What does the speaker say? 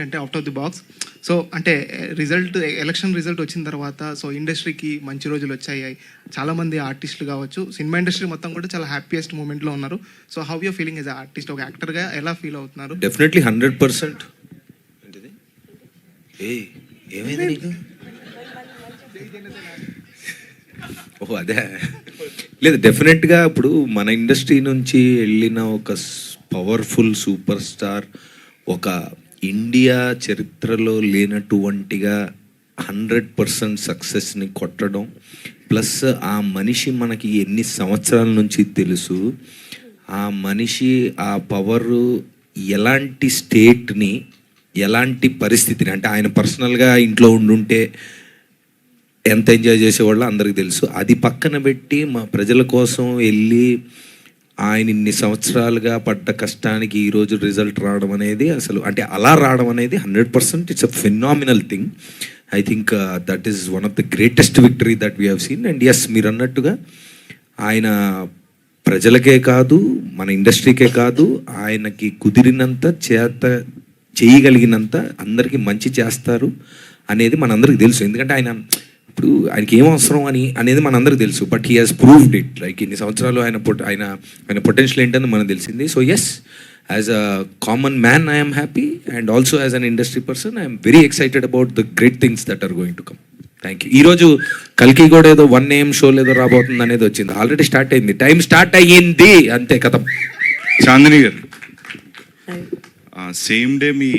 అంటే out of the box. So అంటే election result వచ్చిన తర్వాత సో ఇండస్ట్రీకి మంచి రోజులు వచ్చాయి. చాలామంది ఆర్టిస్టులు కావచ్చు, సినిమా ఇండస్ట్రీ మొత్తం కూడా చాలా హ్యాపీయెస్ట్ మూమెంట్లో ఉన్నారు. So how you feeling as artist, ఒక యాక్టర్గా ఎలా ఫీల్ అవుతున్నారు? డెఫినెట్లీ 100%. ఏమైంది నీకు? ఓహో అదే లేదు, డెఫినెట్గా ఇప్పుడు మన ఇండస్ట్రీ నుంచి వెళ్ళిన ఒక పవర్ఫుల్ సూపర్ స్టార్, ఒక ఇండియా చరిత్రలో లేనటువంటిగా 100% సక్సెస్ని కొట్టడం, ప్లస్ ఆ మనిషి మనకి ఎన్ని సంవత్సరాల నుంచి తెలుసు, ఆ మనిషి ఆ పవరు ఎలాంటి స్టేట్ని, ఎలాంటి పరిస్థితిని, అంటే ఆయన పర్సనల్గా ఇంట్లో ఉండుంటే ఎంత ఎంజాయ్ చేసేవాళ్ళో అందరికీ తెలుసు. అది పక్కన పెట్టి మా ప్రజల కోసం వెళ్ళి ఆయన ఇన్ని సంవత్సరాలుగా పడ్డ కష్టానికి ఈరోజు రిజల్ట్ రావడం అనేది అసలు, అంటే అలా రావడం అనేది 100% it's a phenomenal thing. I think that is one of the greatest victory that we have seen. And yes, మీరు అన్నట్టుగా ఆయన ప్రజలకే కాదు, మన ఇండస్ట్రీకే కాదు, ఆయనకి కుదిరినంత చేయగలిగినంత అందరికీ మంచి చేస్తారు అనేది మనందరికీ తెలుసు. ఎందుకంటే ఆయన ఇప్పుడు ఆయనకి ఏం అవసరం అనేది మనందరికీ తెలుసు. But he has proved it. Like ఇన్ని సంవత్సరాలు ఆయన పొటెన్షియల్ ఏంటని మనకు తెలిసింది. So yes, as a common man I'm happy, and also as an industry person I'm very excited about the great things that are going to come. Thank you. ఈరోజు కల్కి కూడా ఏదో 1 AM షో ఏదో రాబోతుంది అనేది వచ్చింది. ఆల్రెడీ స్టార్ట్ అయింది, time start అయ్యింది, అంతే కథం. చాందిని గారు, సేమ్ డే మీ